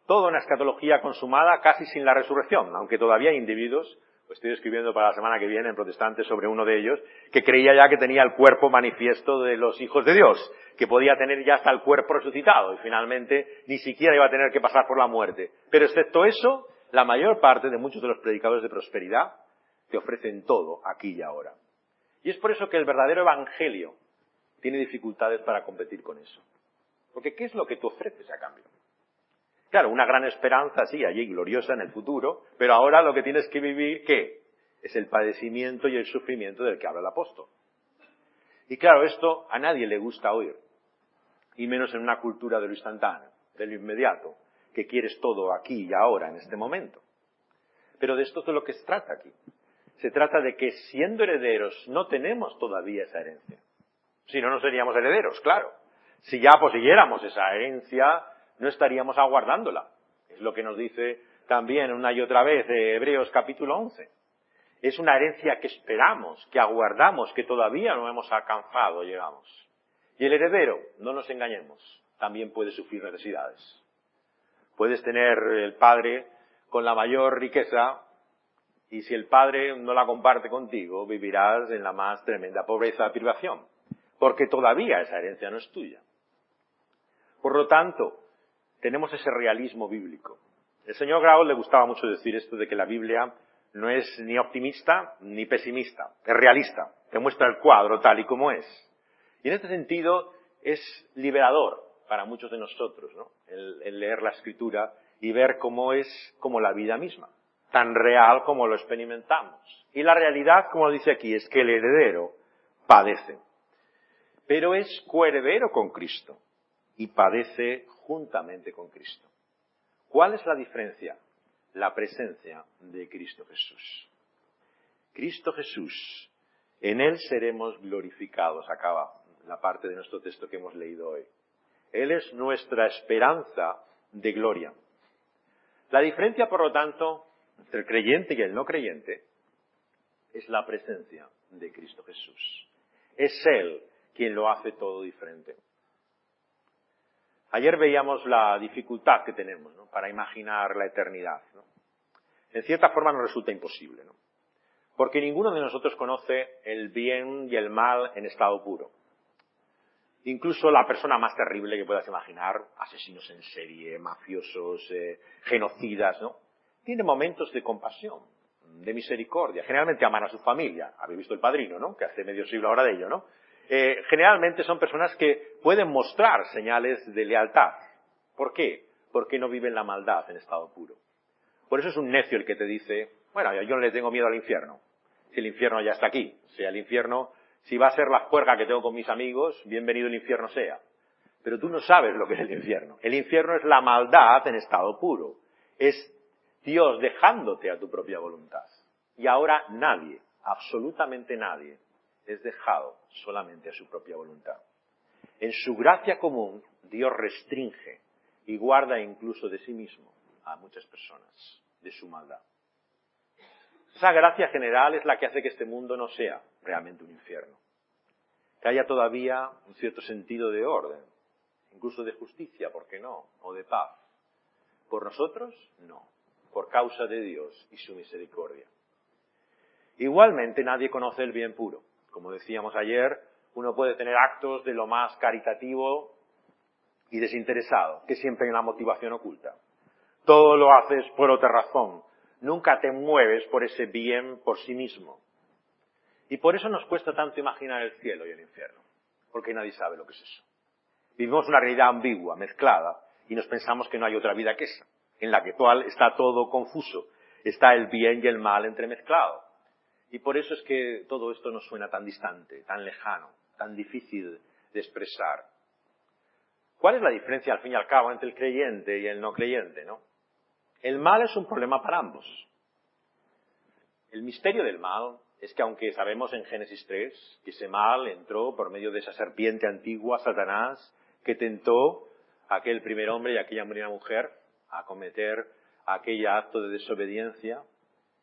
Toda una escatología consumada casi sin la resurrección, aunque todavía hay individuos, estoy escribiendo para la semana que viene en Protestantes sobre uno de ellos, que creía ya que tenía el cuerpo manifiesto de los hijos de Dios, que podía tener ya hasta el cuerpo resucitado y finalmente ni siquiera iba a tener que pasar por la muerte. Pero excepto eso, la mayor parte de muchos de los predicadores de prosperidad te ofrecen todo aquí y ahora. Y es por eso que el verdadero evangelio tiene dificultades para competir con eso. Porque ¿qué es lo que tú ofreces a cambio? Claro, una gran esperanza, sí, allí gloriosa en el futuro, pero ahora lo que tienes que vivir, ¿qué? Es el padecimiento y el sufrimiento del que habla el apóstol. Y claro, esto a nadie le gusta oír, y menos en una cultura de lo instantáneo, de lo inmediato, que quieres todo aquí y ahora, en este momento. Pero de esto es de lo que se trata aquí. Se trata de que siendo herederos no tenemos todavía esa herencia. Si no, no seríamos herederos, claro. Si ya poseyéramos esa herencia, no estaríamos aguardándola. Es lo que nos dice también una y otra vez Hebreos capítulo 11. Es una herencia que esperamos, que aguardamos, que todavía no hemos alcanzado, llegamos. Y el heredero, no nos engañemos, también puede sufrir necesidades. Puedes tener el padre con la mayor riqueza y si el padre no la comparte contigo, vivirás en la más tremenda pobreza y privación, porque todavía esa herencia no es tuya. Por lo tanto, tenemos ese realismo bíblico. El señor Grau le gustaba mucho decir esto de que la Biblia no es ni optimista ni pesimista, es realista, te muestra el cuadro tal y como es. Y en este sentido es liberador para muchos de nosotros, ¿no? El leer la Escritura y ver cómo es como la vida misma, tan real como lo experimentamos. Y la realidad, como dice aquí, es que el heredero padece, pero es coheredero con Cristo y padece juntamente con Cristo. ¿Cuál es la diferencia? La presencia de Cristo Jesús. Cristo Jesús, en Él seremos glorificados, acaba la parte de nuestro texto que hemos leído hoy. Él es nuestra esperanza de gloria. La diferencia, por lo tanto, entre el creyente y el no creyente es la presencia de Cristo Jesús. Es Él quien lo hace todo diferente. Ayer veíamos la dificultad que tenemos, ¿no?, para imaginar la eternidad, ¿no? En cierta forma nos resulta imposible, ¿no? Porque ninguno de nosotros conoce el bien y el mal en estado puro. Incluso la persona más terrible que puedas imaginar, asesinos en serie, mafiosos, genocidas, ¿no?, tiene momentos de compasión, de misericordia. Generalmente aman a su familia. Habéis visto El Padrino, ¿no?, que hace medio siglo ahora de ello, ¿no? Generalmente son personas que pueden mostrar señales de lealtad. ¿Por qué? Porque no viven la maldad en estado puro. Por eso es un necio el que te dice, bueno, yo no le tengo miedo al infierno. Si el infierno ya está aquí. O sea, el infierno, si va a ser la juerga que tengo con mis amigos, bienvenido el infierno sea. Pero tú no sabes lo que es el infierno. El infierno es la maldad en estado puro. Es Dios dejándote a tu propia voluntad. Y ahora nadie, absolutamente nadie, es dejado solamente a su propia voluntad. En su gracia común, Dios restringe y guarda incluso de sí mismo a muchas personas, de su maldad. Esa gracia general es la que hace que este mundo no sea realmente un infierno. Que haya todavía un cierto sentido de orden, incluso de justicia, ¿por qué no?, o de paz. ¿Por nosotros? No. Por causa de Dios y su misericordia. Igualmente nadie conoce el bien puro. Como decíamos ayer, uno puede tener actos de lo más caritativo y desinteresado, que siempre hay una motivación oculta. Todo lo haces por otra razón. Nunca te mueves por ese bien por sí mismo. Y por eso nos cuesta tanto imaginar el cielo y el infierno, porque nadie sabe lo que es eso. Vivimos una realidad ambigua, mezclada, y nos pensamos que no hay otra vida que esa, en la que está todo confuso, está el bien y el mal entremezclado. Y por eso es que todo esto nos suena tan distante, tan lejano, tan difícil de expresar. ¿Cuál es la diferencia, al fin y al cabo, entre el creyente y el no creyente, no? El mal es un problema para ambos. El misterio del mal es que, aunque sabemos en Génesis 3 que ese mal entró por medio de esa serpiente antigua, Satanás, que tentó a aquel primer hombre y a aquella primera mujer a cometer aquel acto de desobediencia,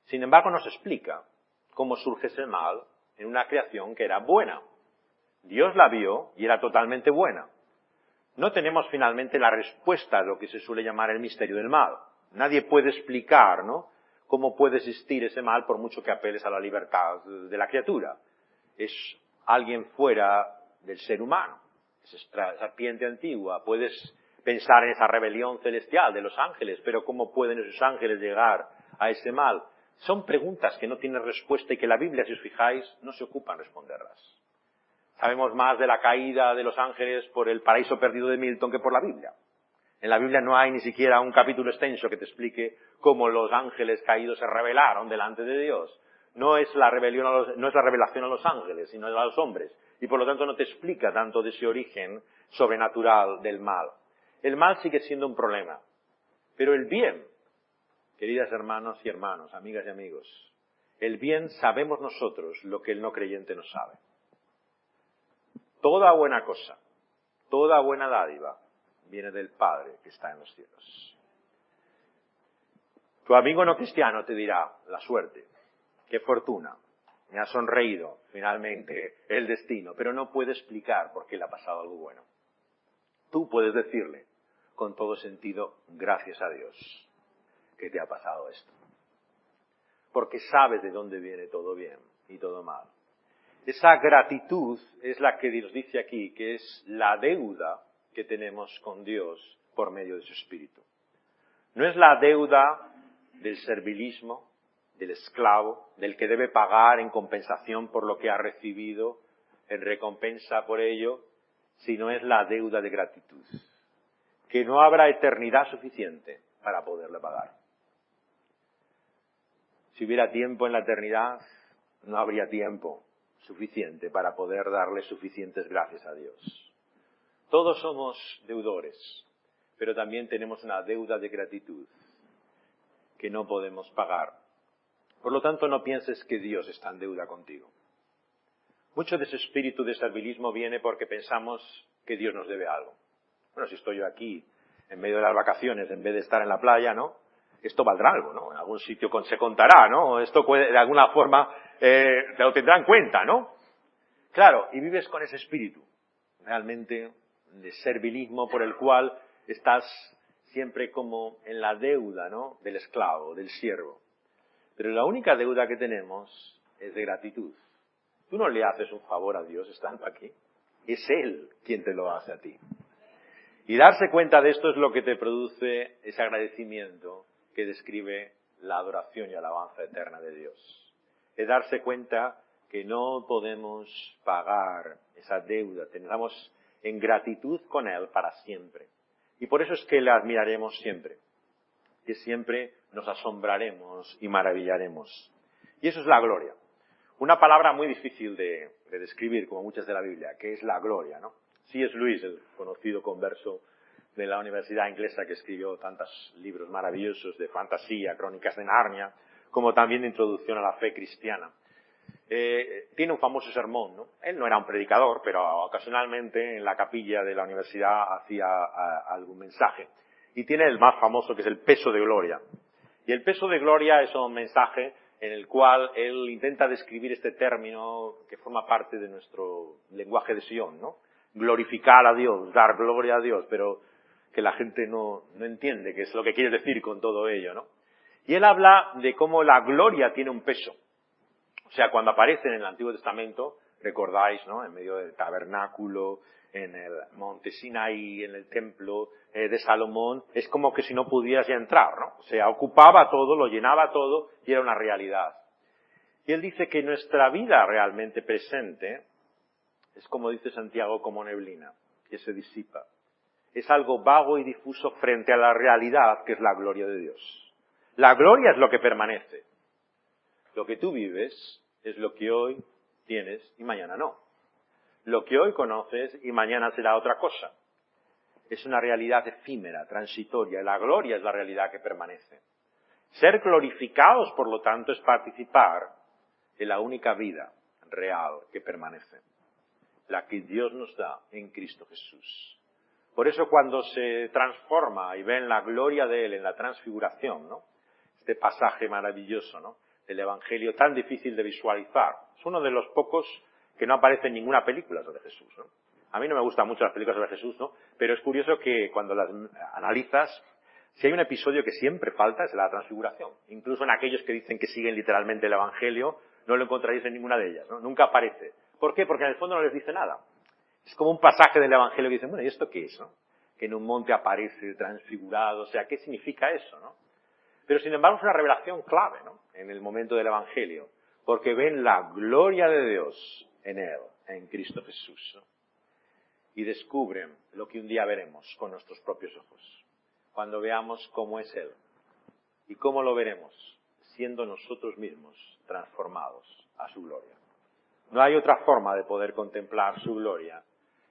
sin embargo nos explica cómo surge ese mal en una creación que era buena. Dios la vio y era totalmente buena. No tenemos finalmente la respuesta a lo que se suele llamar el misterio del mal. Nadie puede explicar, ¿no?, cómo puede existir ese mal por mucho que apeles a la libertad de la criatura. Es alguien fuera del ser humano. Es esa serpiente antigua. Puedes pensar en esa rebelión celestial de los ángeles, pero ¿cómo pueden esos ángeles llegar a ese mal? Son preguntas que no tienen respuesta y que la Biblia, si os fijáis, no se ocupa en responderlas. Sabemos más de la caída de los ángeles por el paraíso perdido de Milton que por la Biblia. En la Biblia no hay ni siquiera un capítulo extenso que te explique cómo los ángeles caídos se rebelaron delante de Dios. No es la revelación a los ángeles, sino a los hombres. Y por lo tanto no te explica tanto de ese origen sobrenatural del mal. El mal sigue siendo un problema. Pero el bien, queridas hermanos y hermanos, amigas y amigos, el bien sabemos nosotros lo que el no creyente no sabe. Toda buena cosa, toda buena dádiva, viene del Padre que está en los cielos. Tu amigo no cristiano te dirá, la suerte, qué fortuna, me ha sonreído finalmente el destino, pero no puede explicar por qué le ha pasado algo bueno. Tú puedes decirle, con todo sentido, gracias a Dios que te ha pasado esto. Porque sabes de dónde viene todo bien y todo mal. Esa gratitud es la que Dios dice aquí, que es la deuda que tenemos con Dios por medio de su Espíritu. No es la deuda del servilismo, del esclavo, del que debe pagar en compensación por lo que ha recibido, en recompensa por ello, sino es la deuda de gratitud. que no habrá eternidad suficiente para poderle pagar. Si hubiera tiempo en la eternidad, no habría tiempo suficiente para poder darle suficientes gracias a Dios. Todos somos deudores, pero también tenemos una deuda de gratitud que no podemos pagar. Por lo tanto, no pienses que Dios está en deuda contigo. Mucho de ese espíritu de servilismo viene porque pensamos que Dios nos debe algo. Bueno, si estoy yo aquí en medio de las vacaciones en vez de estar en la playa, ¿no? Esto valdrá algo, ¿no? En algún sitio se contará, ¿no? Esto puede, de alguna forma te lo tendrá en cuenta, ¿no? Claro, y vives con ese espíritu realmente de servilismo por el cual estás siempre como en la deuda, ¿no? Del esclavo, del siervo. Pero la única deuda que tenemos es de gratitud. Tú no le haces un favor a Dios estando aquí. Es Él quien te lo hace a ti. Y darse cuenta de esto es lo que te produce ese agradecimiento que describe la adoración y alabanza eterna de Dios. Es darse cuenta que no podemos pagar esa deuda. Tengamos en gratitud con Él para siempre. Y por eso es que le admiraremos siempre. Que siempre nos asombraremos y maravillaremos. Y eso es la gloria. Una palabra muy difícil de describir, como muchas de la Biblia, que es la gloria, ¿no? C.S. Lewis, el conocido converso de la Universidad Inglesa que escribió tantos libros maravillosos de fantasía, crónicas de Narnia, como también de introducción a la fe cristiana. Tiene un famoso sermón, ¿no? Él no era un predicador, pero ocasionalmente en la capilla de la universidad hacía algún mensaje. Y tiene el más famoso, que es el peso de gloria. Y el peso de gloria es un mensaje en el cual él intenta describir este término que forma parte de nuestro lenguaje de Sion, ¿no? Glorificar a Dios, dar gloria a Dios, pero que la gente no entiende qué es lo que quiere decir con todo ello, ¿no? Y él habla de cómo la gloria tiene un peso. O sea, cuando aparece en el Antiguo Testamento, recordáis, ¿no? En medio del tabernáculo, en el monte Sinaí, en el templo de Salomón, es como que si no pudieras ya entrar, ¿no? O sea, ocupaba todo, lo llenaba todo y era una realidad. Y él dice que nuestra vida realmente presente es, como dice Santiago, como neblina, que se disipa. Es algo vago y difuso frente a la realidad que es la gloria de Dios. La gloria es lo que permanece. Lo que tú vives es lo que hoy tienes y mañana no. Lo que hoy conoces y mañana será otra cosa. Es una realidad efímera, transitoria. La gloria es la realidad que permanece. Ser glorificados, por lo tanto, es participar de la única vida real que permanece. La que Dios nos da en Cristo Jesús. Por eso cuando se transforma y ven la gloria de Él en la transfiguración, ¿no? Este pasaje maravilloso, ¿no? Del Evangelio tan difícil de visualizar. Es uno de los pocos que no aparece en ninguna película sobre Jesús, ¿no? A mí no me gustan mucho las películas sobre Jesús, ¿no? Pero es curioso que cuando las analizas, si hay un episodio que siempre falta es la transfiguración. Incluso en aquellos que dicen que siguen literalmente el Evangelio, no lo encontraréis en ninguna de ellas, ¿no? Nunca aparece. ¿Por qué? Porque en el fondo no les dice nada. Es como un pasaje del Evangelio que dicen, bueno, ¿y esto qué es, no? Que en un monte aparece transfigurado, o sea, ¿qué significa eso, no? Pero sin embargo es una revelación clave, ¿no? En el momento del Evangelio, porque ven la gloria de Dios en Él, en Cristo Jesús, ¿no? Y descubren lo que un día veremos con nuestros propios ojos, cuando veamos cómo es Él. ¿Y cómo lo veremos? Siendo nosotros mismos transformados a su gloria. No hay otra forma de poder contemplar su gloria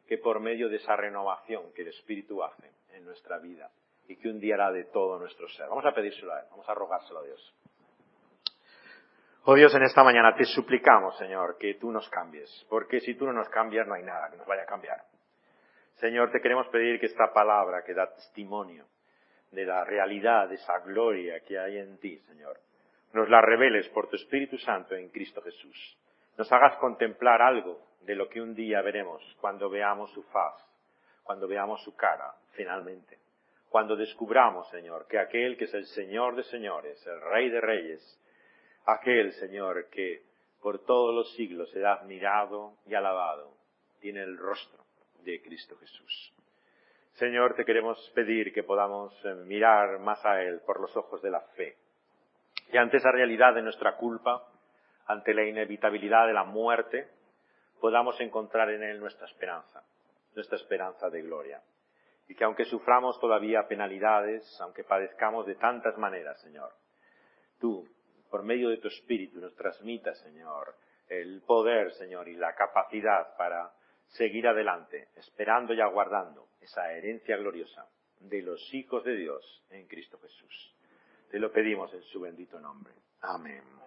que por medio de esa renovación que el Espíritu hace en nuestra vida y que un día hará de todo nuestro ser. Vamos a pedírselo a Él, vamos a rogárselo a Dios. Oh Dios, en esta mañana te suplicamos, Señor, que tú nos cambies, porque si tú no nos cambias no hay nada que nos vaya a cambiar. Señor, te queremos pedir que esta palabra que da testimonio de la realidad, de esa gloria que hay en ti, Señor, nos la reveles por tu Espíritu Santo en Cristo Jesús. Nos hagas contemplar algo de lo que un día veremos cuando veamos su faz, cuando veamos su cara, finalmente. Cuando descubramos, Señor, que aquel que es el Señor de señores, el Rey de reyes, aquel, Señor, que por todos los siglos será admirado y alabado, tiene el rostro de Cristo Jesús. Señor, te queremos pedir que podamos mirar más a Él por los ojos de la fe. Y ante esa realidad de nuestra culpa, ante la inevitabilidad de la muerte, podamos encontrar en Él nuestra esperanza de gloria. y que aunque suframos todavía penalidades, aunque padezcamos de tantas maneras, Señor, tú, por medio de tu Espíritu, nos transmitas, Señor, el poder, Señor, y la capacidad para seguir adelante, esperando y aguardando esa herencia gloriosa de los hijos de Dios en Cristo Jesús. Te lo pedimos en su bendito nombre. Amén.